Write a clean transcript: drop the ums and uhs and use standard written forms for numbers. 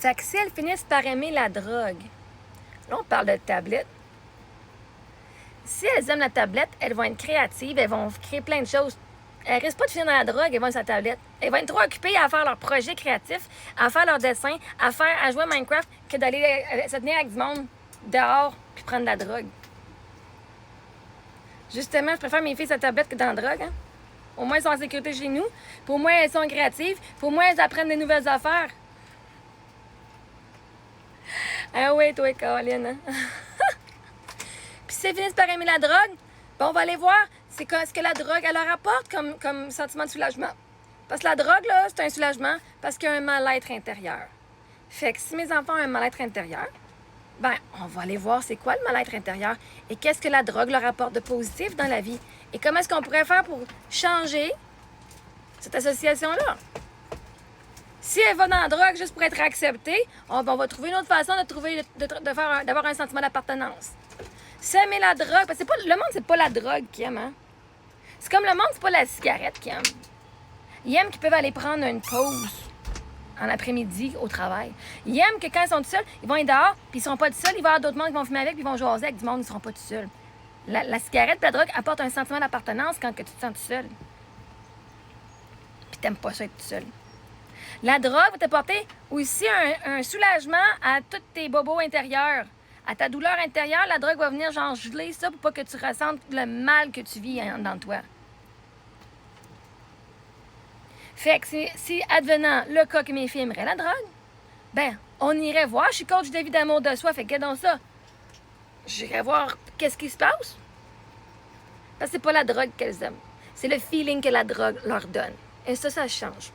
C'est que si elles finissent par aimer la drogue, là on parle de tablette, si elles aiment la tablette, elles vont être créatives, elles vont créer plein de choses. Elles risquent pas de finir dans la drogue, elles vont sur la tablette. Elles vont être trop occupées à faire leurs projets créatifs, à faire leurs dessins, à jouer à Minecraft, que d'aller se tenir avec du monde dehors puis prendre de la drogue. Justement, je préfère mes filles sur la tablette que dans la drogue. Hein? Au moins, elles sont en sécurité chez nous. Puis au moins, elles sont créatives. Puis au moins, elles apprennent des nouvelles affaires. Ah oui, toi, Caroline. Hein? Puis si elles finissent par aimer la drogue, ben on va aller voir ce que la drogue elle leur apporte comme sentiment de soulagement. Parce que la drogue, là, c'est un soulagement parce qu'il y a un mal-être intérieur. Fait que si mes enfants ont un mal-être intérieur, ben on va aller voir c'est quoi le mal-être intérieur et qu'est-ce que la drogue leur apporte de positif dans la vie. Et comment est-ce qu'on pourrait faire pour changer cette association-là? Si elle va dans la drogue juste pour être acceptée, on va trouver une autre façon d'avoir un sentiment d'appartenance. Si elle met la drogue, parce que le monde, c'est pas la drogue qu'ils aime, hein? C'est comme le monde, c'est pas la cigarette qu'ils aiment. Ils aiment qu'ils peuvent aller prendre une pause en après-midi au travail. Ils aiment que quand ils sont tout seuls, ils vont être dehors, puis ils seront pas tout seuls, il va y avoir d'autres mondes qui vont fumer avec, puis ils vont jaser avec du monde, ils seront pas tout seuls. La cigarette et la drogue apportent un sentiment d'appartenance quand que tu te sens tout seul. Puis t'aimes pas ça être tout seul. La drogue va t'apporter aussi un soulagement à tous tes bobos intérieurs. À ta douleur intérieure, la drogue va venir genre geler ça pour pas que tu ressentes le mal que tu vis dans toi. Fait que si advenant le cas que mes filles aimeraient la drogue, ben, on irait voir. Je suis coach de vie d'amour de soi, fait que donc ça. J'irais voir qu'est-ce qui se passe. Parce que c'est pas la drogue qu'elles aiment. C'est le feeling que la drogue leur donne. Et ça change.